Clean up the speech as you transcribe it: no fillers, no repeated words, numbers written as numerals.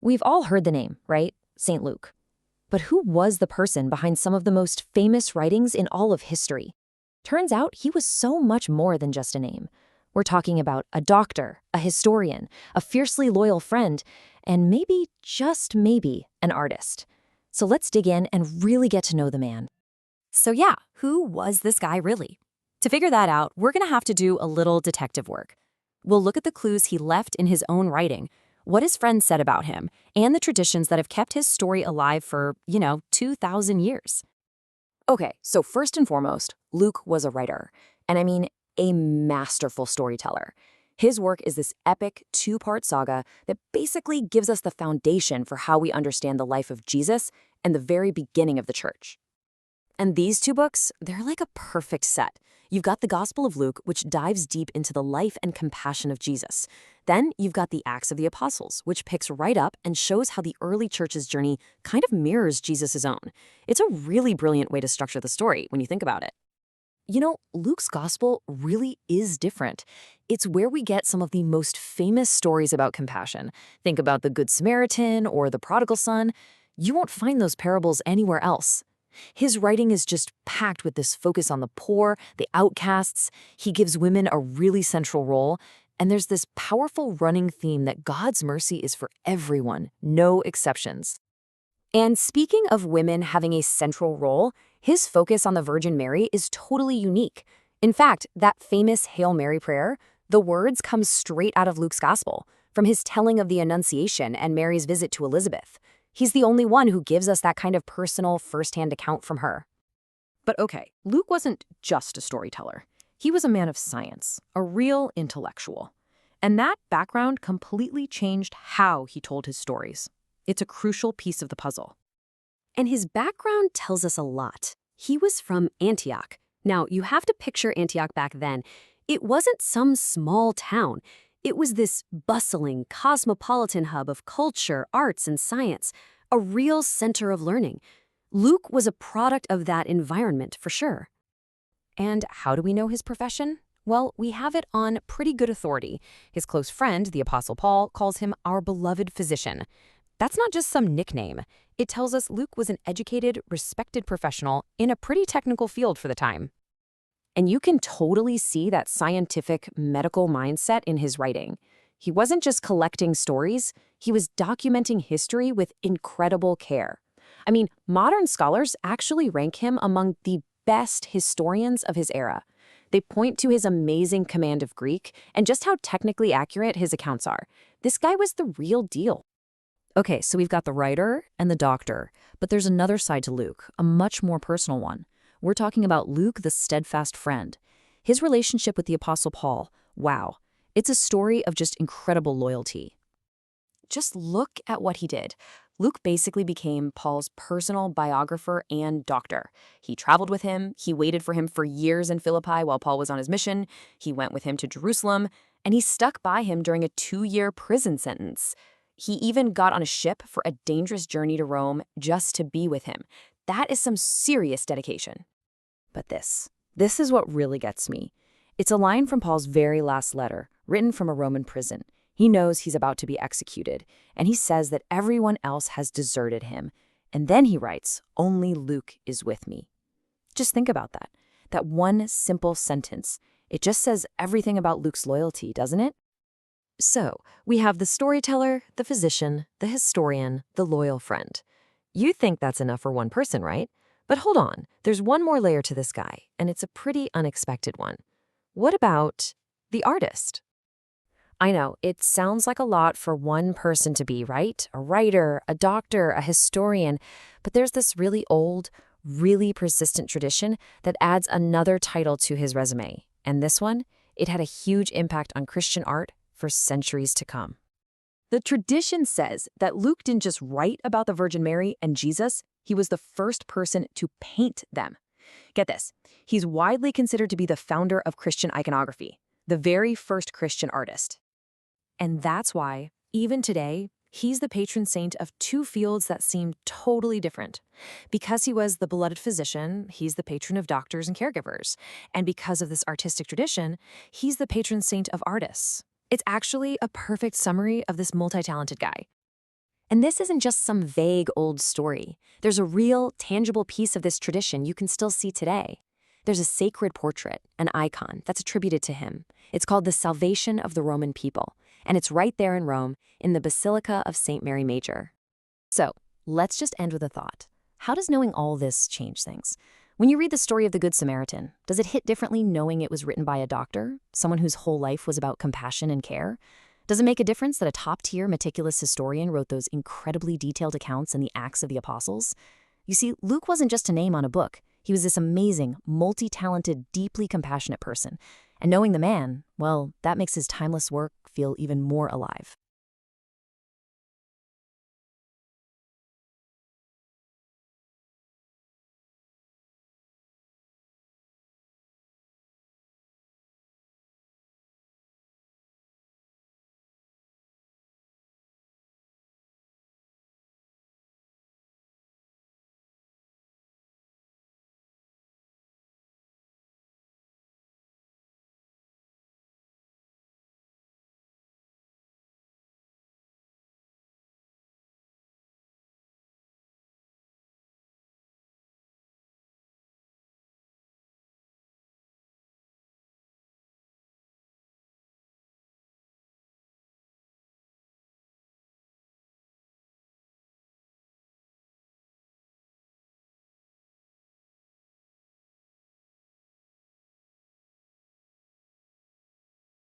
We've all heard the name, right? St. Luke. But who was the person behind some of the most famous writings in all of history? Turns out he was so much more than just a name. We're talking about a doctor, a historian, a fiercely loyal friend, and maybe, just maybe, an artist. So let's dig in and really get to know the man. So yeah, who was this guy really? To figure that out, we're going to have to do a little detective work. We'll look at the clues he left in his own writing, what his friends said about him, and the traditions that have kept his story alive for, 2,000 years. Okay, so first and foremost, Luke was a writer, and I mean a masterful storyteller. His work is this epic two-part saga that basically gives us the foundation for how we understand the life of Jesus and the very beginning of the church. And these two books, they're like a perfect set. You've got the Gospel of Luke, which dives deep into the life and compassion of Jesus. Then you've got the Acts of the Apostles, which picks right up and shows how the early church's journey kind of mirrors Jesus' own. It's a really brilliant way to structure the story when you think about it. Luke's Gospel really is different. It's where we get some of the most famous stories about compassion. Think about the Good Samaritan or the Prodigal Son. You won't find those parables anywhere else. His writing is just packed with this focus on the poor, the outcasts. He gives women a really central role. And there's this powerful running theme that God's mercy is for everyone, no exceptions. And speaking of women having a central role, his focus on the Virgin Mary is totally unique. In fact, that famous Hail Mary prayer, the words come straight out of Luke's Gospel, from his telling of the Annunciation and Mary's visit to Elizabeth. He's the only one who gives us that kind of personal, first-hand account from her. But okay, Luke wasn't just a storyteller. He was a man of science, a real intellectual. And that background completely changed how he told his stories. It's a crucial piece of the puzzle. And his background tells us a lot. He was from Antioch. Now, you have to picture Antioch back then. It wasn't some small town. It was this bustling, cosmopolitan hub of culture, arts, and science, a real center of learning. Luke was a product of that environment, for sure. And how do we know his profession? Well, we have it on pretty good authority. His close friend, the Apostle Paul, calls him our beloved physician. That's not just some nickname. It tells us Luke was an educated, respected professional in a pretty technical field for the time. And you can totally see that scientific, medical mindset in his writing. He wasn't just collecting stories, he was documenting history with incredible care. I mean, modern scholars actually rank him among the best historians of his era. They point to his amazing command of Greek and just how technically accurate his accounts are. This guy was the real deal. Okay, so we've got the writer and the doctor, but there's another side to Luke, a much more personal one. We're talking about Luke, the steadfast friend. His relationship with the Apostle Paul, wow, it's a story of just incredible loyalty. Just look at what he did. Luke basically became Paul's personal biographer and doctor. He traveled with him, he waited for him for years in Philippi while Paul was on his mission, he went with him to Jerusalem, and he stuck by him during a 2-year prison sentence. He even got on a ship for a dangerous journey to Rome just to be with him. That is some serious dedication. But this is what really gets me. It's a line from Paul's very last letter, written from a Roman prison. He knows he's about to be executed, and he says that everyone else has deserted him. And then he writes, "Only Luke is with me." Just think about that. That one simple sentence. It just says everything about Luke's loyalty, doesn't it? So, we have the storyteller, the physician, the historian, the loyal friend. You think that's enough for one person, right? But hold on, there's one more layer to this guy, and it's a pretty unexpected one. What about the artist? I know, it sounds like a lot for one person to be, right? A writer, a doctor, a historian, but there's this really old, really persistent tradition that adds another title to his resume. And this one, it had a huge impact on Christian art for centuries to come. The tradition says that Luke didn't just write about the Virgin Mary and Jesus, he was the first person to paint them. Get this, he's widely considered to be the founder of Christian iconography, the very first Christian artist. And that's why, even today, he's the patron saint of two fields that seem totally different. Because he was the beloved physician, he's the patron of doctors and caregivers. And because of this artistic tradition, he's the patron saint of artists. It's actually a perfect summary of this multi-talented guy. And this isn't just some vague old story. There's a real, tangible piece of this tradition you can still see today. There's a sacred portrait, an icon, that's attributed to him. It's called the Salvation of the Roman People, and it's right there in Rome, in the Basilica of St. Mary Major. So, let's just end with a thought. How does knowing all this change things? When you read the story of the Good Samaritan, does it hit differently knowing it was written by a doctor, someone whose whole life was about compassion and care? Does it make a difference that a top-tier, meticulous historian wrote those incredibly detailed accounts in the Acts of the Apostles? You see, Luke wasn't just a name on a book. He was this amazing, multi-talented, deeply compassionate person. And knowing the man, well, that makes his timeless work feel even more alive.